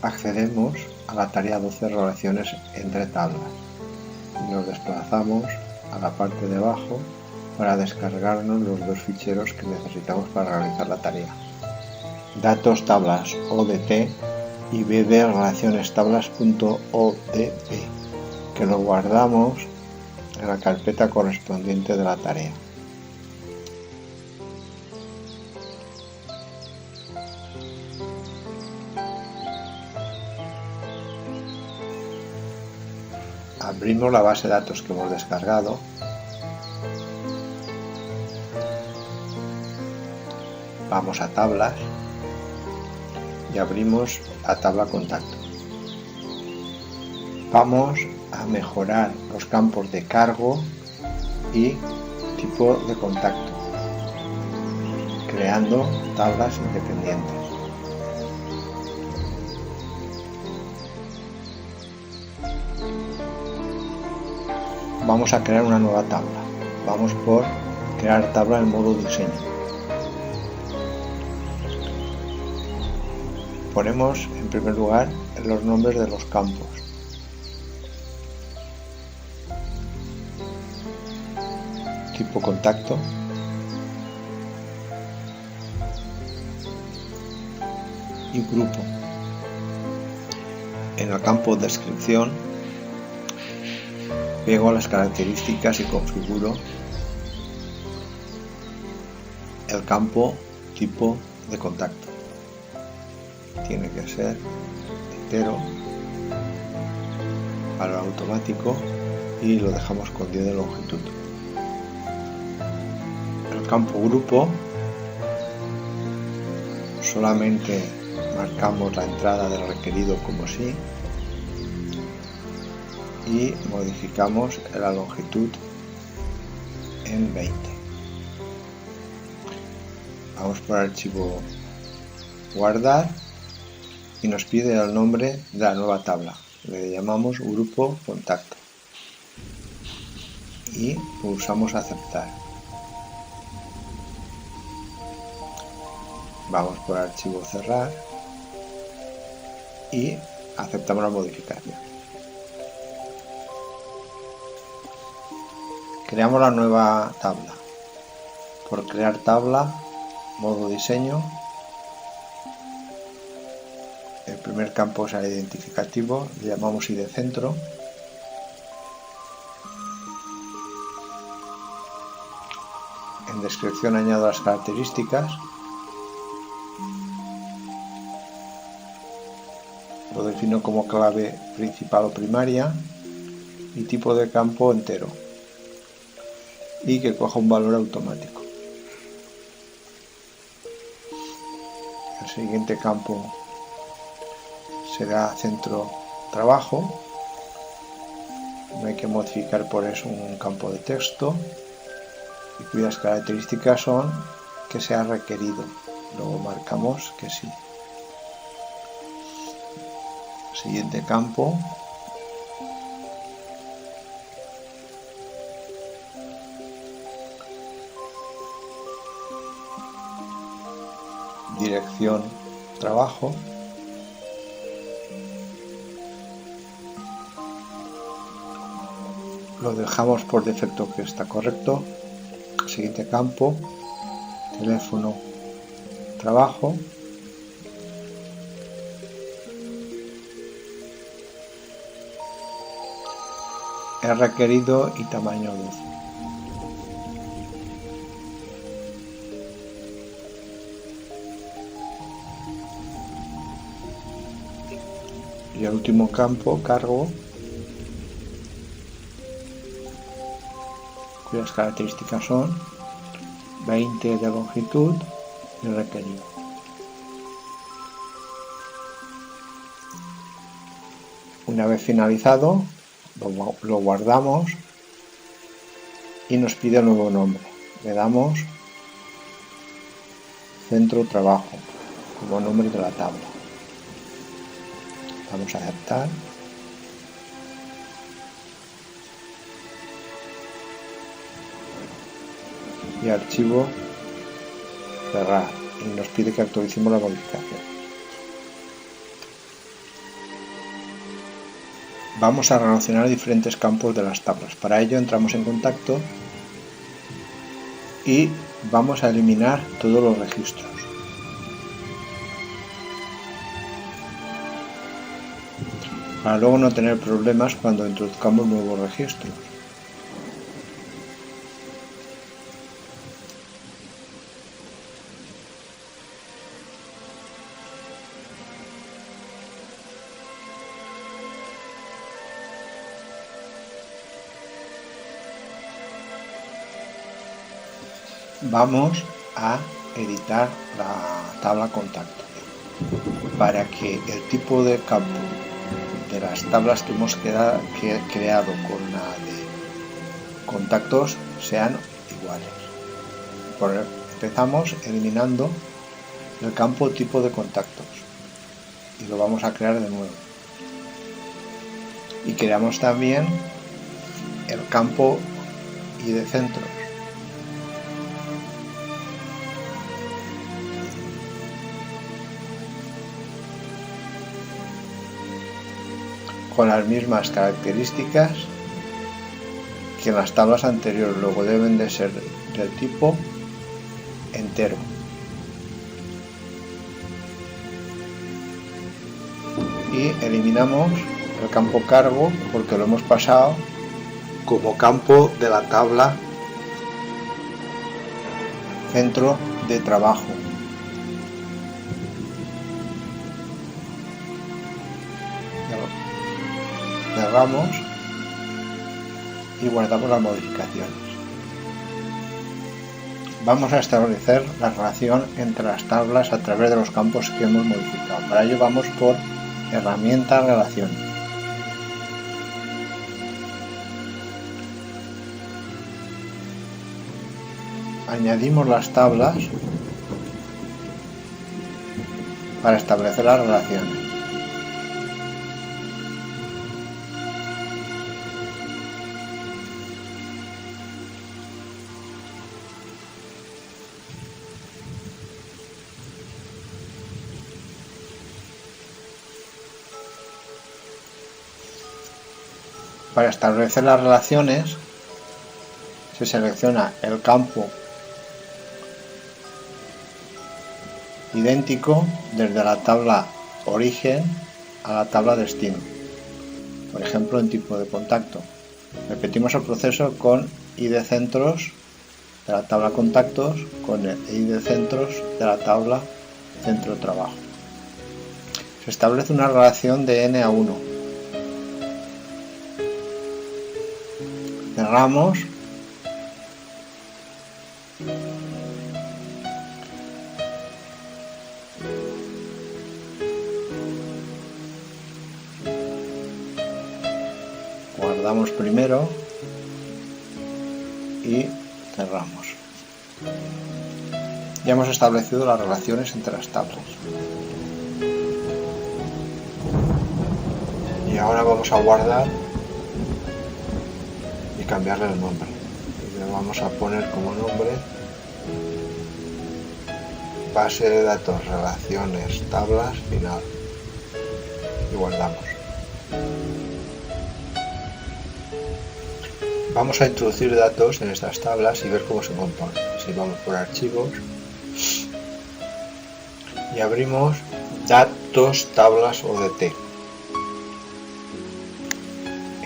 accedemos a la tarea 12 relaciones entre tablas y nos desplazamos a la parte de abajo para descargarnos los dos ficheros que necesitamos para realizar la tarea: datos tablas ODT y bb relaciones tablas.odb, que lo guardamos en la carpeta correspondiente de la tarea. Abrimos la base de datos que hemos descargado . Vamos a tablas y abrimos la tabla contacto. Vamos a mejorar los campos de cargo y tipo de contacto, creando tablas independientes. Vamos a crear una nueva tabla. Vamos por crear tabla en modo diseño. Ponemos en primer lugar los nombres de los campos. Tipo contacto. Y grupo. En el campo descripción pego las características y configuro el campo tipo de contacto. Tiene que ser entero, valor automático, y lo dejamos con 10 de longitud. El campo grupo solamente marcamos la entrada del requerido como sí y modificamos la longitud en 20. Vamos por archivo guardar y nos pide el nombre de la nueva tabla. Le llamamos grupo contacto y pulsamos aceptar. Vamos por archivo cerrar y aceptamos la modificación. Creamos la nueva tabla. Por crear tabla, modo diseño. El primer campo es el identificativo, le llamamos ID centro. En descripción añado las características. Lo defino como clave principal o primaria y tipo de campo entero y que coja un valor automático. El siguiente campo será centro trabajo. No hay que modificar por eso un campo de texto y cuyas características son que sea requerido. Luego marcamos que sí. Siguiente campo dirección trabajo. Lo dejamos por defecto que está correcto. Siguiente campo, teléfono trabajo. Es requerido y tamaño 12. Y el último campo, cargo, cuyas características son 20 de longitud y requerido. Una vez finalizado, lo guardamos y nos pide el nuevo nombre. Le damos centro trabajo como nombre de la tabla. Vamos a aceptar. Y archivo cerrar. Y nos pide que actualicemos la modificación. vamos a relacionar diferentes campos de las tablas. Para ello entramos en contacto y vamos a eliminar todos los registros. Para luego no tener problemas cuando introduzcamos nuevos registros. Vamos a editar la tabla contacto para que el tipo de campo de las tablas que hemos creado con la de contactos sean iguales. Empezamos eliminando el campo tipo de contactos y lo vamos a crear de nuevo. Y creamos también el campo ID centros. Con las mismas características que en las tablas anteriores, luego deben de ser del tipo entero. Y eliminamos el campo cargo porque lo hemos pasado como campo de la tabla centro de trabajo. Cerramos y guardamos las modificaciones. Vamos a establecer la relación entre las tablas a través de los campos que hemos modificado. Para ello vamos por herramienta relación. Añadimos las tablas para establecer las relaciones. Para establecer las relaciones se selecciona el campo idéntico desde la tabla origen a la tabla destino, por ejemplo en tipo de contacto. Repetimos el proceso con ID centros de la tabla contactos con el ID centros de la tabla centro trabajo. Se establece una relación de n a 1. Cerramos guardamos primero y cerramos. Ya hemos establecido las relaciones entre las tablas y ahora vamos a guardar cambiarle el nombre y le vamos a poner como nombre base de datos relaciones tablas final y guardamos. Vamos a introducir datos en estas tablas y ver cómo se comportan. Si vamos por archivos y abrimos datos tablas ODT.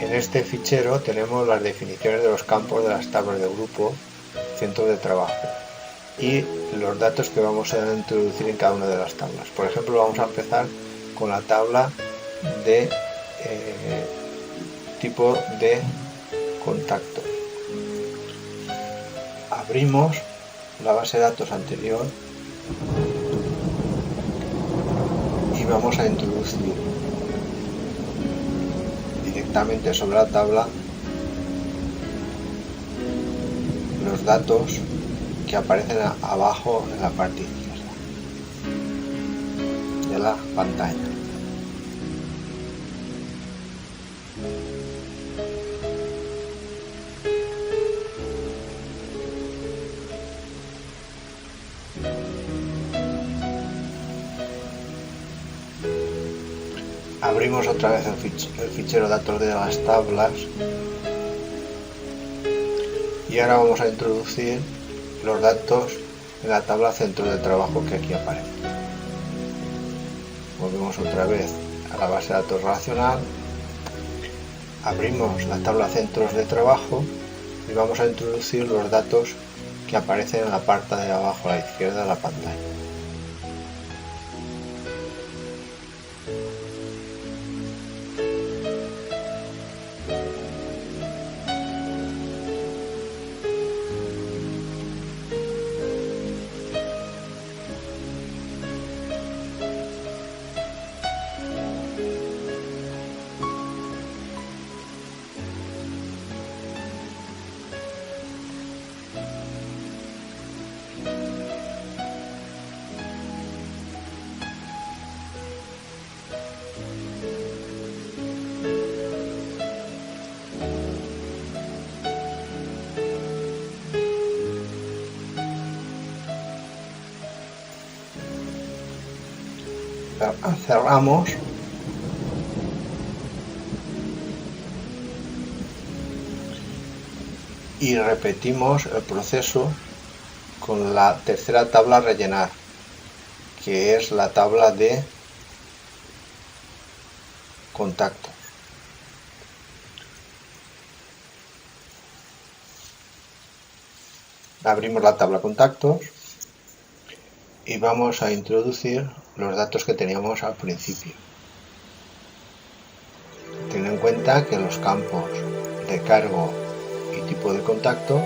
En este fichero tenemos las definiciones de los campos de las tablas de grupo, centro de trabajo y los datos que vamos a introducir en cada una de las tablas. Por ejemplo, vamos a empezar con la tabla de tipo de contacto. Abrimos la base de datos anterior y vamos a introducir directamente sobre la tabla los datos que aparecen abajo en la parte izquierda de la pantalla. Abrimos otra vez el fichero datos de las tablas y ahora vamos a introducir los datos en la tabla centro de trabajo que aquí aparece. Volvemos otra vez a la base de datos relacional, abrimos la tabla centros de trabajo y vamos a introducir los datos que aparecen en la parte de abajo a la izquierda de la pantalla. Cerramos y repetimos el proceso con la tercera tabla a rellenar, que es la tabla de contactos. Abrimos la tabla contactos y vamos a introducir los datos que teníamos al principio. Ten en cuenta que los campos de cargo y tipo de contacto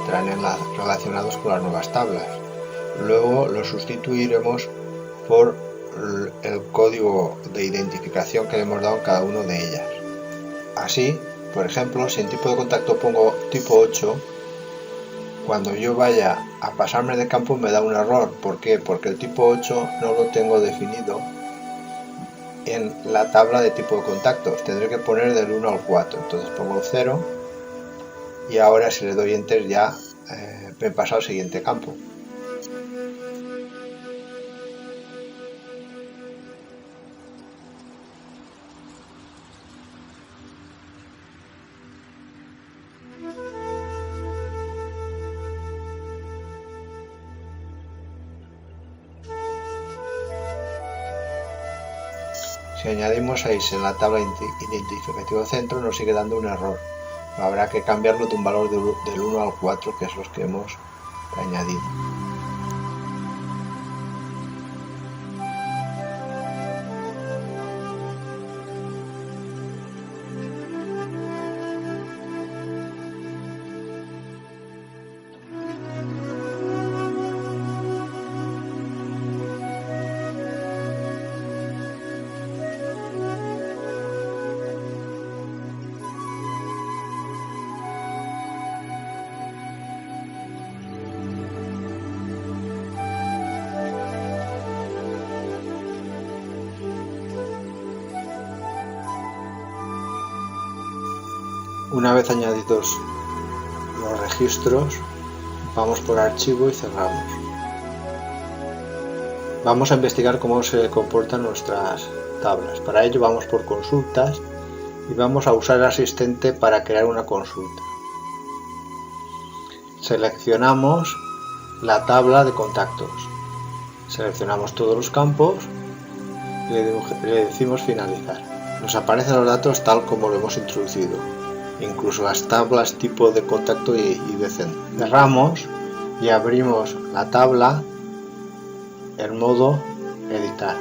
estarán relacionados con las nuevas tablas. Luego los sustituiremos por el código de identificación que le hemos dado en cada una de ellas. Así, por ejemplo, si en tipo de contacto pongo tipo 8, cuando yo vaya a pasarme de campo me da un error. ¿Por qué? Porque el tipo 8 no lo tengo definido en la tabla de tipo de contactos. Tendré que poner del 1 al 4. Entonces pongo 0 y ahora si le doy Enter ya me pasa al siguiente campo. Si añadimos 6 en la tabla identificativo centro nos sigue dando un error. Habrá que cambiarlo de un valor del 1 al 4, que es los que hemos añadido. Una vez añadidos los registros, vamos por archivo y cerramos. Vamos a investigar cómo se comportan nuestras tablas. Para ello vamos por consultas y vamos a usar el asistente para crear una consulta. Seleccionamos la tabla de contactos. Seleccionamos todos los campos y le decimos finalizar. Nos aparecen los datos tal como lo hemos introducido, incluso las tablas tipo de contacto y de centro. Cerramos y abrimos la tabla en modo editar.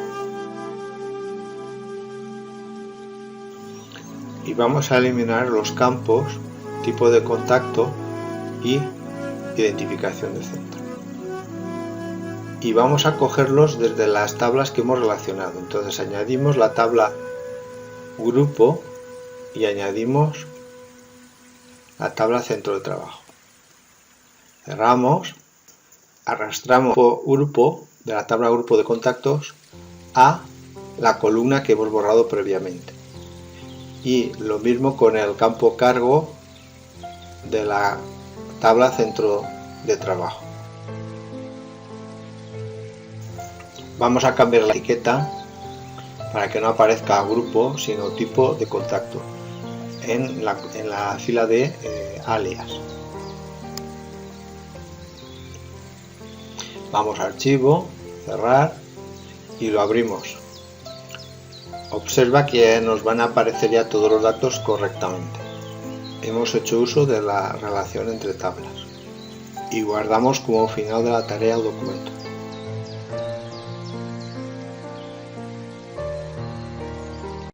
Y vamos a eliminar los campos tipo de contacto y identificación de centro. Y vamos a cogerlos desde las tablas que hemos relacionado. Entonces añadimos la tabla grupo y añadimos la tabla centro de trabajo. Cerramos, arrastramos el grupo de la tabla grupo de contactos a la columna que hemos borrado previamente. Y lo mismo con el campo cargo de la tabla centro de trabajo. Vamos a cambiar la etiqueta para que no aparezca grupo sino tipo de contacto en la fila de alias. Vamos a archivo, cerrar y lo abrimos. Observa que nos van a aparecer ya todos los datos correctamente. Hemos hecho uso de la relación entre tablas y guardamos como final de la tarea o documento.